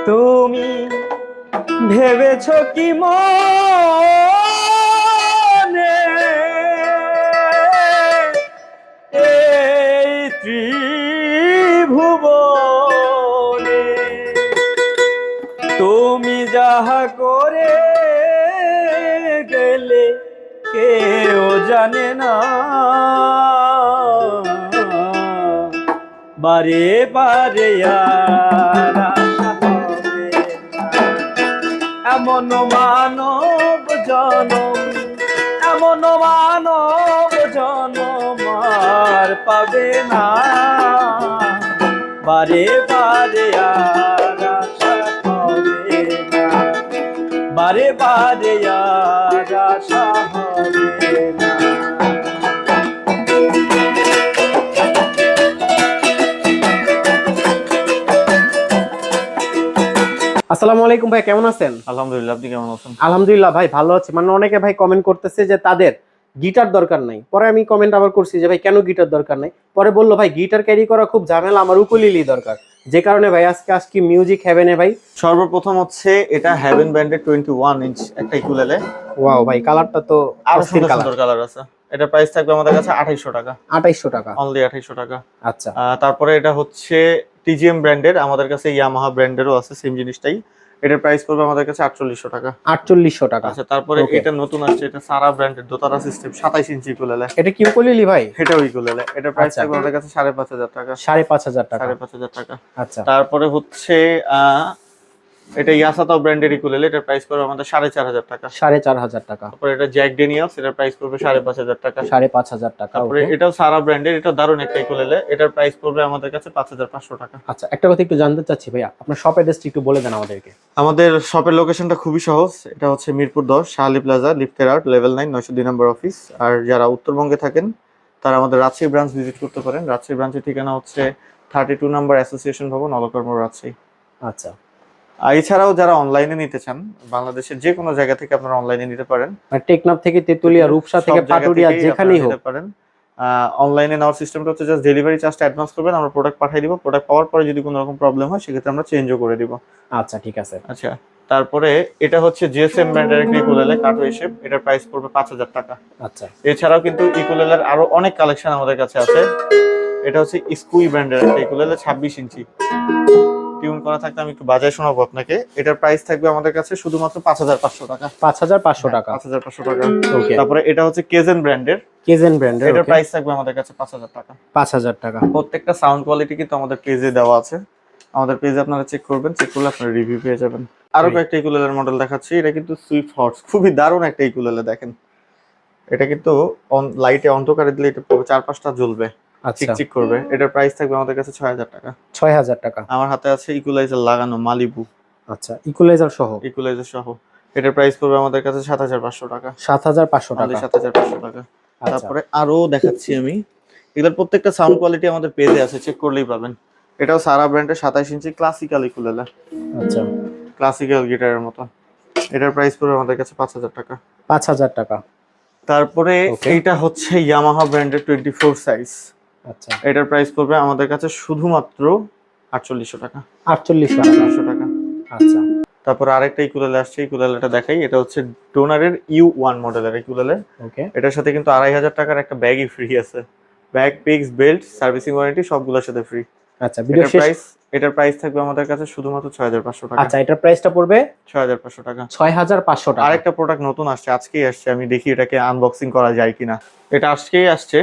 তুমি ভেবেছ কি মনে এই ত্রিভুবনে তুমি যাহা করে গেলে কেউ জানে না, বারে বারে আর আশা হবে না। এমন মানব জনম, এমন মানব জনম আর পাবে না, বারে বারে আর আশা হবে না, বারে বারে আর আশা হবে না। আসসালামু আলাইকুম ভাই, কেমন আছেন? আলহামদুলিল্লাহ, আপনি কেমন আছেন? আলহামদুলিল্লাহ ভাই, ভালো আছি। মানে অনেকে ভাই কমেন্ট করতেছে যে তাদের গিটার দরকার নাই। পরে আমি কমেন্ট আবার করছি যে ভাই কেন গিটার দরকার নাই। পরে বললো ভাই গিটার ক্যারি করা খুব ঝামেলা, আমার উকুলেলি দরকার। যে কারণে ভাই আজকে মিউজিক হেভেনে ভাই সর্বপ্রথম হচ্ছে এটা হেভেন ব্র্যান্ডের 21 ইঞ্চ একটা ইকুলেলে। ওয়াও ভাই, কালারটা তো আরো সুন্দর কালার আছে। এটা প্রাইস থাকবে আমাদের কাছে 2800 টাকা। 2800 টাকা, অনলি 2800 টাকা। আচ্ছা। তারপরে এটা হচ্ছে টিজিএম ব্র্যান্ডের, আমাদের কাছে ইয়ামাহা ব্র্যান্ডেরও আছে সেম জিনিসটাই। এটার প্রাইস পড়বে আমাদের কাছে 4800 টাকা। 4800 টাকা। আচ্ছা, তারপরে এটা নতুন আসছে, এটা সারা ব্র্যান্ডের দোতারা সিস্টেম 27 ইঞ্চি ইকুলেলে। এটা কি উকুলেলি ভাই? এটাও ইকুলেলে। এটার প্রাইস থাকবে আমাদের কাছে 5500 টাকা। 5500 টাকা। 5500 টাকা। আচ্ছা। তারপরে হচ্ছে এটা ইয়াসাতো ব্র্যান্ডের ইকুলেলে, এটার প্রাইস পড়বে আমাদের 4500 টাকা। 4500 টাকা। তারপরে এটা জ্যাক ড্যানিয়েলস, এটার প্রাইস পড়বে 5500 টাকা। 5500 টাকা। তারপরে এটাও সারা ব্র্যান্ডের, এটা দারুণ একটা ইকুলেলে, এটার প্রাইস পড়বে আমাদের কাছে 5500 টাকা। আচ্ছা, একটা কথা একটু জানতে চাচ্ছি ভাইয়া, আপনার শপ অ্যাড্রেসটা একটু বলে দেন আমাদেরকে। আমাদের শপের লোকেশনটা খুবই সহজ। এটা হচ্ছে মিরপুর 10 শাহালি প্লাজা, লিফটের আউট, লেভেল 9, 902 নম্বর অফিস। আর যারা উত্তরবঙ্গে থাকেন তারা আমাদের রাজশাহী ব্রাঞ্চ ভিজিট করতে পারেন। রাজশাহী ব্রাঞ্চের ঠিকানা হচ্ছে 32 নম্বর অ্যাসোসিয়েশন ভবন, অলকর্ম, রাজশাহী। আচ্ছা। আর এছাড়াও যারা অনলাইনে নিতে চান, বাংলাদেশের যে কোনো জায়গা থেকে আপনারা অনলাইনে নিতে পারেন। টেকনাফ থেকে তেতুলিয়া, রূপসা থেকে পাটুরিয়া, যেখানেই হোক পারেন। অনলাইনে নেওয়ার সিস্টেমটা হচ্ছে জাস্ট ডেলিভারি চার্জটা অ্যাডভান্স করবেন, আমরা প্রোডাক্ট পাঠিয়ে দিব। প্রোডাক্ট পাওয়ার পরে যদি কোনো রকম প্রবলেম হয় সেক্ষেত্রে আমরা চেঞ্জও করে দিব। আচ্ছা, ঠিক আছে। আচ্ছা, তারপরে এটা হচ্ছে জিএসএম ব্র্যান্ডের একটা ইকুলেলে, কাটো হিসেব। এটার প্রাইস পড়বে 5000 টাকা। আচ্ছা। এছাড়াও কিন্তু ইকুলেলের আরো অনেক কালেকশন আমাদের কাছে আছে। এটা হচ্ছে স্কুই ব্র্যান্ডের একটা ইকুলেলে, 26 ইঞ্চি টিউন করা থাকতে আমি একটু বাজায় শোনাবো আপনাকে। এটার প্রাইস থাকবে আমাদের কাছে শুধুমাত্র 5500 টাকা। 5500 টাকা। 5500 টাকা। ওকে। তারপরে এটা হচ্ছে কেজেন ব্র্যান্ডের, এটার প্রাইস থাকবে আমাদের কাছে 5000 টাকা। 5000 টাকা। প্রত্যেকটা সাউন্ড কোয়ালিটি কিন্তু আমাদের পেজে দেওয়া আছে। আমাদের পেজে আপনারা চেক করবেন, চেক করলে আপনারা রিভিউ পেয়ে যাবেন। আরো কয়েকটা ইকুলেলের মডেল দেখাচ্ছি। এটা কিন্তু সুইফট হর্স, খুবই দারুণ একটা ইকুলেলে। দেখেন, এটা কিন্তু লাইটে অন্ধকারে দিলে এটা 4-5টা জ্বলবে, চিকচিক করবে। এটার প্রাইস থাকবে আমাদের কাছে 6000 টাকা। 6000 টাকা। আমার হাতে আছে ইকুলাইজার লাগানো মালিবু। আচ্ছা, ইকুয়ালাইজার সহ। ইকুলাইজার সহ। এটার প্রাইস পড়বে আমাদের কাছে 7500 টাকা। 7500 টাকা। 7500 টাকা। তারপরে আরো দেখাচ্ছি আমি। এগুলোর প্রত্যেকটা সাউন্ড কোয়ালিটি আমাদের পেজে আছে, চেক করলেই পাবেন। এটাও সারা ব্র্যান্ডের 27 ইঞ্চি ক্লাসিক্যাল ইকুলেলে। আচ্ছা, ক্লাসিক্যাল গিটারের মতো। এটার প্রাইস পড়বে আমাদের কাছে 5000 টাকা। 5000 টাকা। তারপরে এইটা হচ্ছে ইয়ামাহা ব্র্যান্ডের 24 সাইজ। আচ্ছা, এটার প্রাইস পড়বে আমাদের কাছে শুধুমাত্র 4800 টাকা। 4800 টাকা। আচ্ছা। তারপর আরেকটা ইকুলেলে আসছে, ইকুলেলেটা দেখাই। এটা হচ্ছে ডোনারের U1 মডেলের ইকুলেলে। ওকে। এটার সাথে কিন্তু 2500 টাকার একটা ব্যাগই ফ্রি আছে। Bag, pix, belt, servicing warranty সবগুলোর সাথে ফ্রি। আচ্ছা, ভিডিও শেষ। এটার প্রাইস থাকবে আমাদের কাছে শুধুমাত্র 6500 টাকা। আচ্ছা, এটার প্রাইসটা পড়বে 6500 টাকা। 6500 টাকা। আরেকটা প্রোডাক্ট নতুন আসছে, আজকেই আসছে। আমি দেখি এটাকে আনবক্সিং করা যায় কিনা। এটা আজকেই আসছে,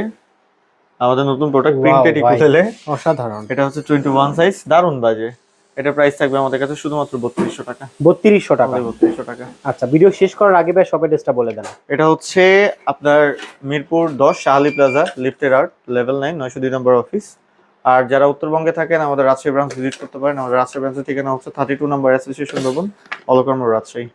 আমাদের নতুন প্রোডাক্ট, প্রিন্টেড ইকুলেলে। অসাধারণ। এটা হচ্ছে 21 সাইজ, দারুণ বাজে। এটার প্রাইস থাকবে আমাদের কাছে শুধুমাত্র 3200 টাকা। 3200 টাকা। 3200 টাকা। আচ্ছা, ভিডিও শেষ করার আগে ভাই শপ অ্যাড্রেসটা বলে দেন। এটা হচ্ছে আপনার মিরপুর 10 শাহালি প্লাজা, লিফটের আউট, লেভেল 9, 902 নম্বর অফিস। আর যারা উত্তরবঙ্গে থাকেন আমাদের রাজশাহী ব্রাঞ্চ ভিজিট করতে পারেন। আমাদের রাজশাহী ব্রাঞ্চের ঠিকানা হচ্ছে 32 নম্বর অ্যাসোসিয়েশন ভবন, অলকর্ম, রাজশাহী।